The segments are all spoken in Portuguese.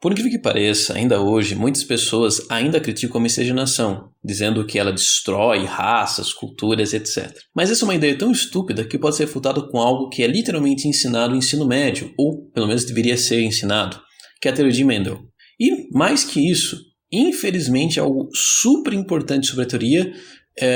Por incrível que pareça, ainda hoje, muitas pessoas ainda criticam a miscigenação, dizendo que ela destrói raças, culturas, etc. Mas essa é uma ideia tão estúpida que pode ser refutada com algo que é literalmente ensinado no ensino médio, ou pelo menos deveria ser ensinado, que é a teoria de Mendel. E mais que isso, infelizmente algo super importante sobre a teoria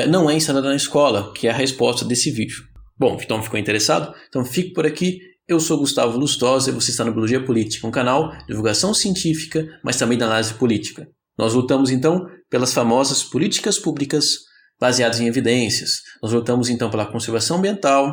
não é ensinado na escola, que é a resposta desse vídeo. Bom, então ficou interessado? Então fique por aqui. Eu sou Gustavo Lustosa e você está no Biologia Política, um canal de divulgação científica, mas também da análise política. Nós lutamos então pelas famosas políticas públicas baseadas em evidências. Nós lutamos então pela conservação ambiental,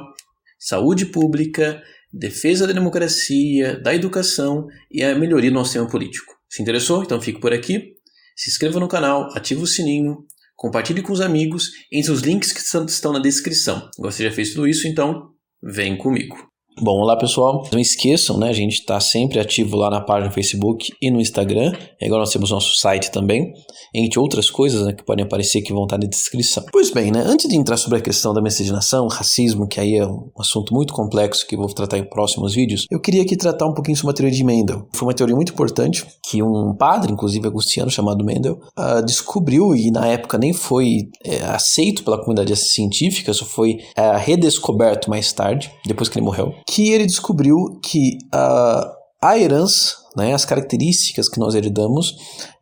saúde pública, defesa da democracia, da educação e a melhoria do nosso sistema político. Se interessou? Então fique por aqui. Se inscreva no canal, ative o sininho, compartilhe com os amigos entre os links que estão na descrição. Você já fez tudo isso, então vem comigo. Bom, olá pessoal, não esqueçam, né, a gente está sempre ativo lá na página do Facebook e no Instagram, e agora nós temos nosso site também, entre outras coisas, né, que podem aparecer que vão estar na descrição. Pois bem, né, antes de entrar sobre a questão da miscigenação, racismo, que aí é um assunto muito complexo que eu vou tratar em próximos vídeos, eu queria aqui tratar um pouquinho sobre a teoria de Mendel. Foi uma teoria muito importante, que um padre, inclusive agustiniano, chamado Mendel, descobriu, e na época nem foi aceito pela comunidade científica, só foi redescoberto mais tarde, depois que ele morreu, que ele descobriu que a herança, né, as características que nós herdamos,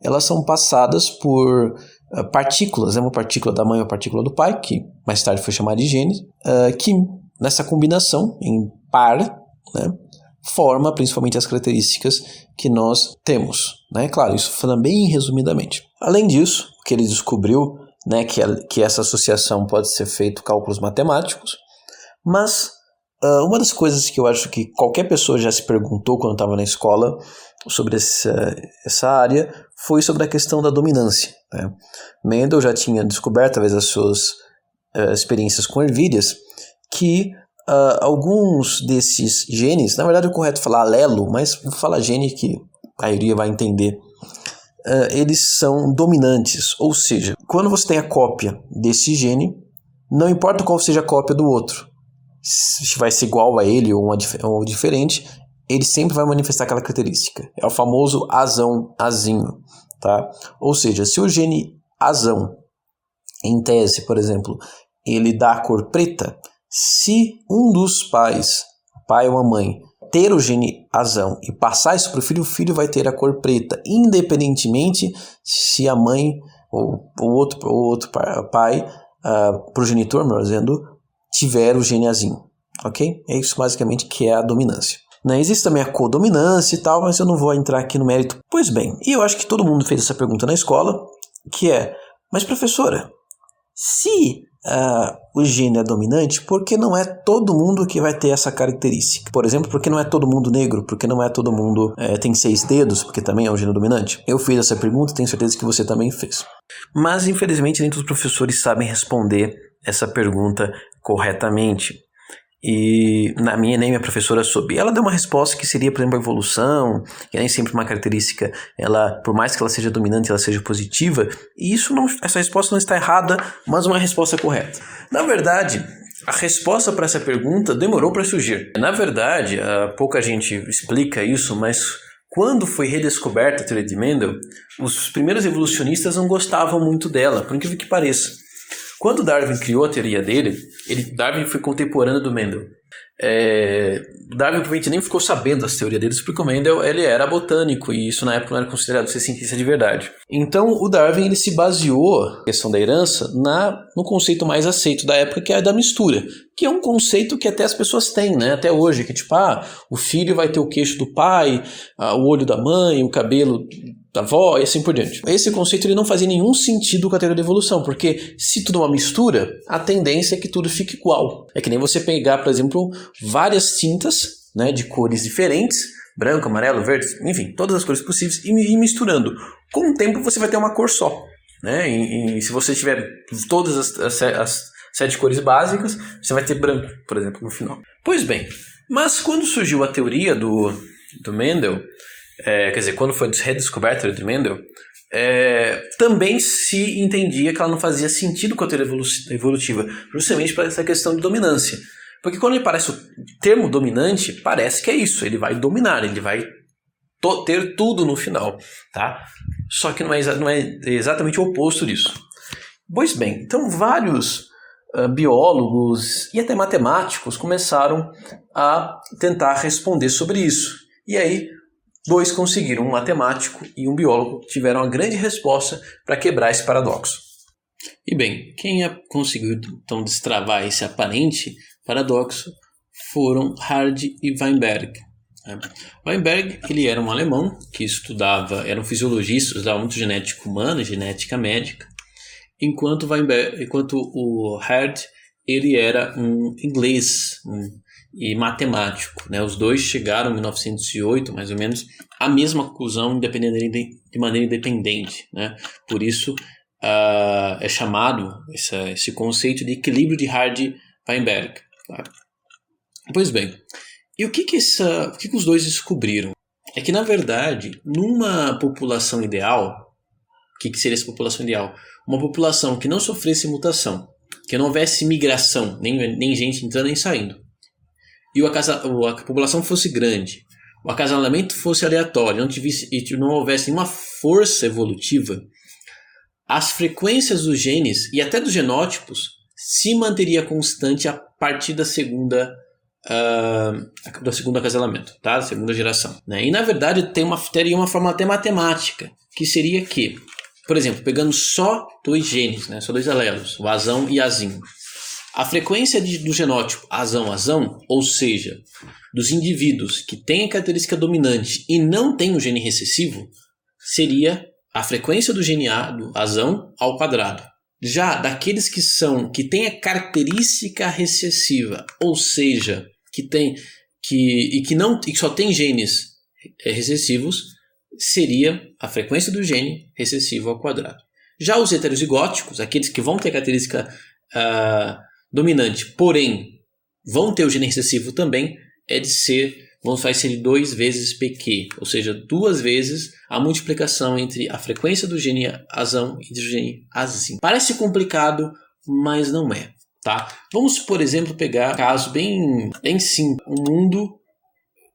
elas são passadas por partículas, uma partícula da mãe e uma partícula do pai, que mais tarde foi chamada de genes, que nessa combinação em par, né, forma principalmente as características que nós temos. Né? Claro, isso falando bem resumidamente. Além disso, o que ele descobriu, né, que essa associação pode ser feita cálculos matemáticos, mas uma das coisas que eu acho que qualquer pessoa já se perguntou quando estava na escola sobre essa área foi sobre a questão da dominância. Né? Mendel já tinha descoberto, através das suas experiências com ervilhas, que alguns desses genes, na verdade é correto falar alelo, mas vou falar gene que a maioria vai entender, eles são dominantes, ou seja, quando você tem a cópia desse gene, não importa qual seja a cópia do outro, se vai ser igual a ele ou diferente, ele sempre vai manifestar aquela característica. É o famoso azão, azinho, tá? Ou seja, se o gene azão, em tese, por exemplo, ele dá a cor preta, se um dos pais, pai ou a mãe, ter o gene azão e passar isso para o filho vai ter a cor preta, independentemente se a mãe ou o outro pai, progenitor, melhor dizendo, tiver o gene azinho, ok? É isso basicamente que é a dominância. Né? Existe também a codominância e tal, mas eu não vou entrar aqui no mérito. Pois bem, e eu acho que todo mundo fez essa pergunta na escola, que é, mas professora, se o gene é dominante, por que não é todo mundo que vai ter essa característica? Por exemplo, por que não é todo mundo negro? Por que não é todo mundo tem 6 dedos? Porque também é um gene dominante? Eu fiz essa pergunta, tenho certeza que você também fez. Mas, infelizmente, nem todos os professores sabem responder essa pergunta corretamente. E nem minha professora soube. Ela deu uma resposta que seria, por exemplo, a evolução, que nem sempre uma característica, por mais que ela seja dominante, ela seja positiva, e essa resposta não está errada, mas uma resposta correta. Na verdade, a resposta para essa pergunta demorou para surgir. Na verdade, pouca gente explica isso, mas quando foi redescoberta a teoria de Mendel, os primeiros evolucionistas não gostavam muito dela, por incrível que pareça. Quando Darwin criou a teoria dele, Darwin foi contemporâneo do Mendel. Darwin provavelmente nem ficou sabendo das teorias deles, porque o Mendel ele era botânico e isso na época não era considerado ser cientista de verdade. Então o Darwin ele se baseou na questão da herança no conceito mais aceito da época, que é a da mistura, que é um conceito que até as pessoas têm, né? Até hoje, que tipo, o filho vai ter o queixo do pai, o olho da mãe, o cabelo da avó e assim por diante. Esse conceito ele não fazia nenhum sentido com a teoria da evolução, porque se tudo é uma mistura, a tendência é que tudo fique igual. É que nem você pegar, por exemplo, várias tintas, né, de cores diferentes, branco, amarelo, verde, enfim, todas as cores possíveis, e misturando. Com o tempo você vai ter uma cor só. Né? E se você tiver todas as 7 cores básicas, você vai ter branco, por exemplo, no final. Pois bem, mas quando surgiu a teoria do Mendel, quer dizer, quando foi redescoberta a teoria de Mendel, também se entendia que ela não fazia sentido com a teoria evolutiva, justamente para essa questão de dominância. Porque quando ele aparece o termo dominante, parece que é isso, ele vai dominar, ele vai ter tudo no final, tá? Só que não é exatamente o oposto disso. Pois bem, então vários biólogos e até matemáticos começaram a tentar responder sobre isso. E aí, 2 conseguiram, um matemático e um biólogo, tiveram a grande resposta para quebrar esse paradoxo. E bem, quem conseguiu então destravar esse aparente paradoxo foram Hardy e Weinberg. Weinberg, ele era um alemão que era um fisiologista, estudava muito genética humana, genética médica, enquanto o Hardy, ele era um inglês e matemático, né? Os dois chegaram em 1908, mais ou menos, à mesma conclusão de maneira independente, né? Por isso é chamado esse conceito de equilíbrio de Hardy-Weinberg. Tá? Pois bem, e o que os dois descobriram? É que, na verdade, numa população ideal, o que seria essa população ideal? Uma população que não sofresse mutação, que não houvesse migração, nem gente entrando nem saindo, e a população fosse grande, o acasalamento fosse aleatório, não houvesse nenhuma força evolutiva, as frequências dos genes e até dos genótipos se manteria constante a partir do segundo acasalamento, tá? Da segunda geração, né? E na verdade teria uma forma até matemática, que seria que, por exemplo, pegando só 2 genes, né? Só 2 alelos, o azão e azinho, a frequência do genótipo azão, ou seja, dos indivíduos que têm a característica dominante e não têm o gene recessivo, seria a frequência do gene do azão ao quadrado. Já daqueles que têm a característica recessiva, ou seja, que só tem genes recessivos, seria a frequência do gene recessivo ao quadrado. Já os heterozigóticos, aqueles que vão ter a característica dominante, porém vão ter o gene recessivo também, vai ser 2 vezes PQ, ou seja, 2 vezes a multiplicação entre a frequência do gene azão e do gene azinho. Parece complicado, mas não é, tá? Vamos, por exemplo, pegar um caso bem simples, um mundo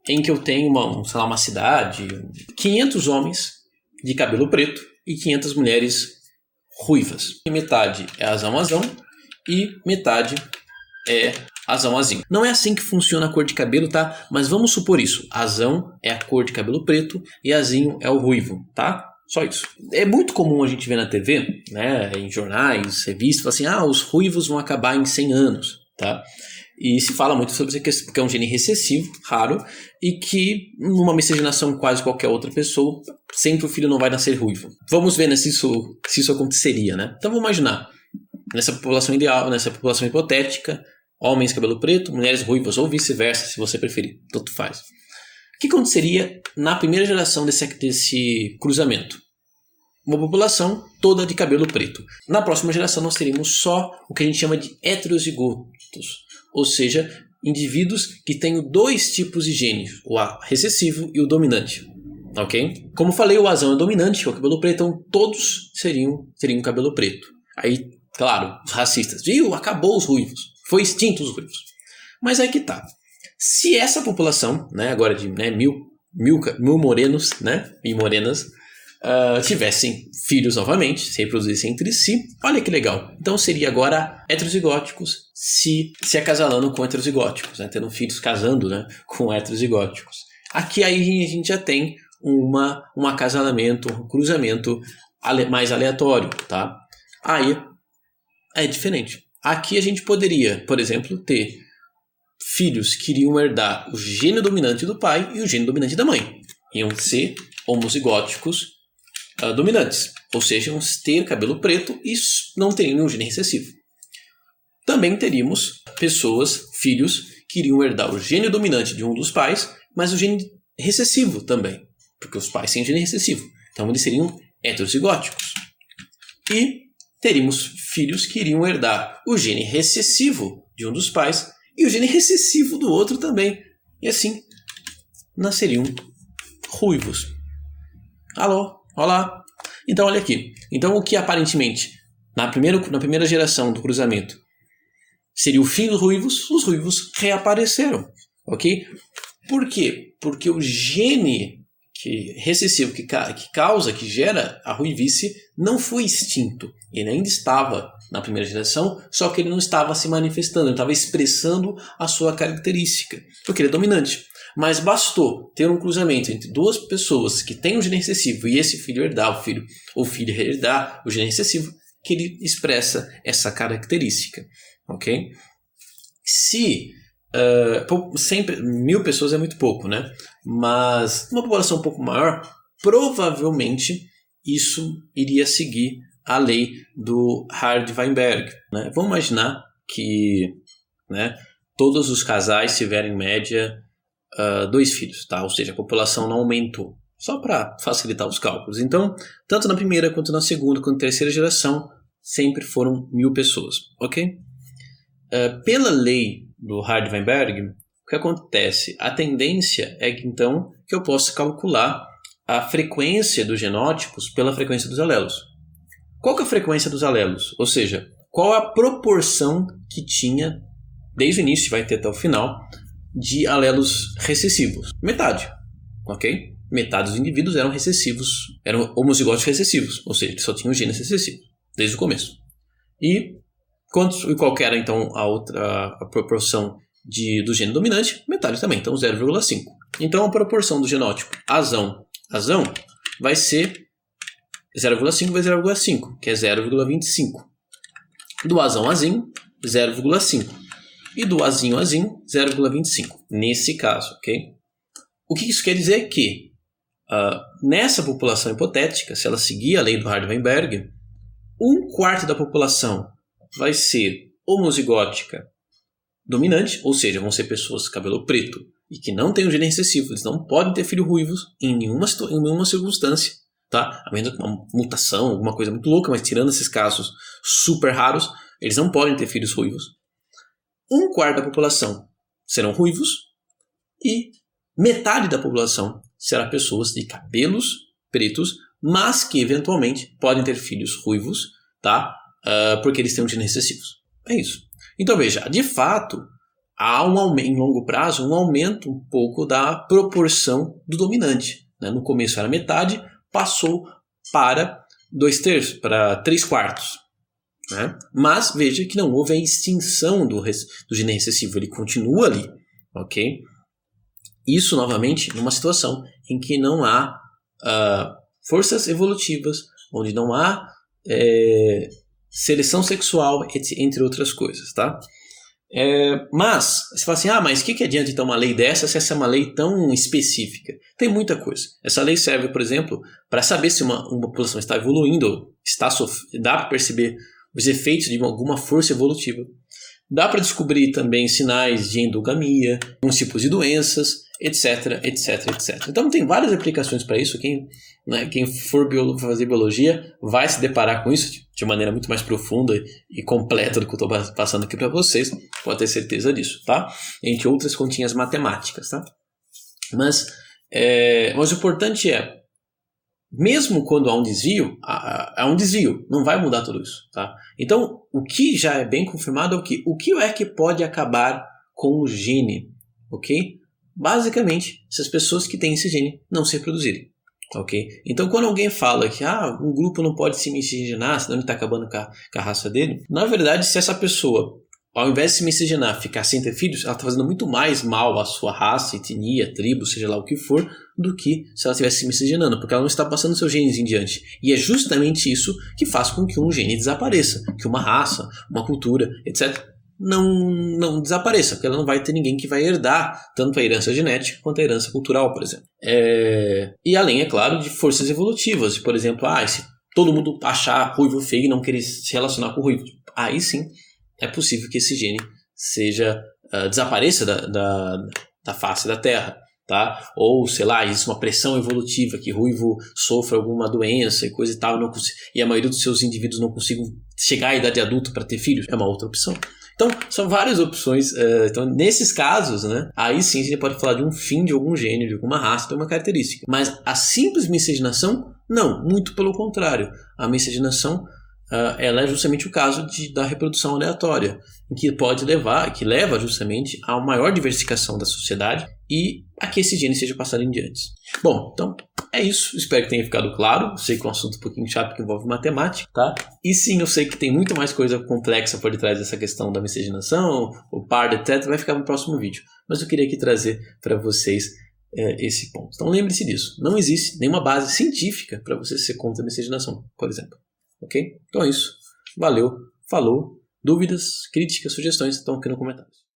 em que eu tenho uma cidade, 500 homens de cabelo preto e 500 mulheres ruivas. E metade é azão e metade é azão-azinho. Não é assim que funciona a cor de cabelo, tá? Mas vamos supor isso. Azão é a cor de cabelo preto e azinho é o ruivo, tá? Só isso. É muito comum a gente ver na TV, né, em jornais, revistas, assim, os ruivos vão acabar em 100 anos, tá? E se fala muito sobre isso, porque é um gene recessivo, raro, e que numa miscigenação quase qualquer outra pessoa, sempre o filho não vai nascer ruivo. Vamos ver, né, se isso aconteceria, né? Então vamos imaginar, nessa população ideal, nessa população hipotética, homens cabelo preto, mulheres ruivas, ou vice-versa, se você preferir, tanto faz. O que aconteceria na primeira geração desse cruzamento? Uma população toda de cabelo preto. Na próxima geração nós teríamos só o que a gente chama de heterozigotos, ou seja, indivíduos que têm 2 tipos de gene, o recessivo e o dominante. Ok? Como falei, o azão é dominante, o cabelo preto, então todos teriam cabelo preto. Aí, claro, os racistas, acabou os ruivos, foi extinto os ruivos. Mas aí que tá. Se essa população, né, agora de mil morenos, né, e morenas, tivessem filhos novamente, se reproduzissem entre si, olha que legal. Então seria agora heterozigóticos se acasalando com heterozigóticos, né, tendo filhos casando, né, com heterozigóticos. Aqui aí a gente já tem um acasalamento, um cruzamento mais aleatório, tá? Aí é diferente. Aqui a gente poderia, por exemplo, ter filhos que iriam herdar o gene dominante do pai e o gene dominante da mãe. Iam ser homozigóticos dominantes, ou seja, iam ter cabelo preto e não teriam nenhum gene recessivo. Também teríamos filhos que iriam herdar o gene dominante de um dos pais, mas o gene recessivo também, porque os pais têm gene recessivo. Então eles seriam heterozigóticos. E teríamos filhos que iriam herdar o gene recessivo de um dos pais e o gene recessivo do outro também. E assim nasceriam ruivos. Alô? Olá? Então olha aqui. Então o que aparentemente na primeira geração do cruzamento seria o fim dos ruivos, os ruivos reapareceram. Ok? Por quê? Porque o gene recessivo que causa, que gera a ruivice, não foi extinto. Ele ainda estava na primeira geração, só que ele não estava se manifestando, ele estava expressando a sua característica, porque ele é dominante. Mas bastou ter um cruzamento entre duas pessoas que têm um gene recessivo e esse filho herdar o filho herdar o gene recessivo, que ele expressa essa característica, ok? Se sempre 1000 pessoas é muito pouco, né? Mas uma população um pouco maior, provavelmente isso iria seguir a lei do Hardy-Weinberg, né? Vamos imaginar que, né, todos os casais tiverem em média 2 filhos, tá? Ou seja, a população não aumentou, só para facilitar os cálculos. Então, tanto na primeira, quanto na segunda, quanto na terceira geração, sempre foram 1000 pessoas, ok? Pela lei do Hardy-Weinberg, o que acontece? A tendência é que, então, que eu possa calcular a frequência dos genótipos pela frequência dos alelos. Qual que é a frequência dos alelos? Ou seja, qual a proporção que tinha, desde o início, vai ter até o final, de alelos recessivos? Metade, ok? Metade dos indivíduos eram recessivos, eram homozigóticos recessivos, ou seja, só tinham genes recessivos, desde o começo. E qual que era, então, a proporção do gene dominante? Metade também, então 0,5. Então, a proporção do genótipo azão vai ser 0,5 vezes 0,5, que é 0,25. Do azão azinho, 0,5. E do azinho 0,25. Nesse caso, ok? O que isso quer dizer? Que nessa população hipotética, se ela seguir a lei do Hardy-Weinberg, 1/4 da população vai ser homozigótica dominante, ou seja, vão ser pessoas com cabelo preto e que não têm um gene recessivo, eles não podem ter filhos ruivos em nenhuma circunstância, tá? A menos que uma mutação, alguma coisa muito louca, mas tirando esses casos super raros, eles não podem ter filhos ruivos. 1/4 da população serão ruivos e metade da população será pessoas de cabelos pretos, mas que eventualmente podem ter filhos ruivos, tá? Porque eles têm um gene recessivos. É isso. Então veja, de fato, há em longo prazo um aumento um pouco da proporção do dominante, né? No começo era metade, passou para 2/3, para 3/4. Né? Mas veja que não houve a extinção do gene recessivo, ele continua ali, ok? Isso novamente numa situação em que não há forças evolutivas, onde não há seleção sexual, entre outras coisas, tá? Mas você fala assim, mas o que adianta então uma lei dessa se essa é uma lei tão específica? Tem muita coisa. Essa lei serve, por exemplo, para saber se uma população está evoluindo, dá para perceber os efeitos de alguma força evolutiva. Dá para descobrir também sinais de endogamia, alguns tipos de doenças, etc, etc, etc. Então tem várias aplicações para isso. Quem for fazer biologia vai se deparar com isso de maneira muito mais profunda e completa do que eu estou passando aqui para vocês. Pode ter certeza disso, tá? Entre outras continhas matemáticas, tá? Mas o importante é, mesmo quando há um desvio, não vai mudar tudo isso, tá? Então, o que já é bem confirmado é o que é que pode acabar com o gene, ok? Basicamente, se as pessoas que têm esse gene não se reproduzirem, ok? Então, quando alguém fala que um grupo não pode se miscigenar, senão ele está acabando com a raça dele, na verdade, se essa pessoa, ao invés de se miscigenar, ficar sem ter filhos, ela está fazendo muito mais mal à sua raça, etnia, tribo, seja lá o que for, do que se ela estivesse se miscigenando, porque ela não está passando seus genes em diante. E é justamente isso que faz com que um gene desapareça, que uma raça, uma cultura, etc., não desapareça, porque ela não vai ter ninguém que vai herdar tanto a herança genética quanto a herança cultural, por exemplo. E além, é claro, de forças evolutivas, por exemplo, se todo mundo achar ruivo feio e não querer se relacionar com ruivo, aí sim é possível que esse gene desapareça da face da Terra, tá? Ou, sei lá, existe uma pressão evolutiva que ruivo sofra alguma doença e coisa e tal, e a maioria dos seus indivíduos não consigam chegar à idade adulta para ter filhos, é uma outra opção. Então, são várias opções. Então, nesses casos, né, aí sim a gente pode falar de um fim de algum gênero, de alguma raça, de uma característica. Mas a simples miscigenação, não. Muito pelo contrário. A miscigenação ela é justamente o caso da reprodução aleatória, que leva justamente a uma maior diversificação da sociedade e a que esse gene seja passado em diante. Bom, então é isso. Espero que tenha ficado claro. Eu sei que é um assunto um pouquinho chato que envolve matemática, tá? E sim, eu sei que tem muito mais coisa complexa por detrás dessa questão da miscigenação, o par, etc. Vai ficar no próximo vídeo. Mas eu queria aqui trazer para vocês esse ponto. Então lembre-se disso. Não existe nenhuma base científica para você ser contra a miscigenação, por exemplo. Ok? Então é isso. Valeu. Falou. Dúvidas, críticas, sugestões estão aqui nos comentários.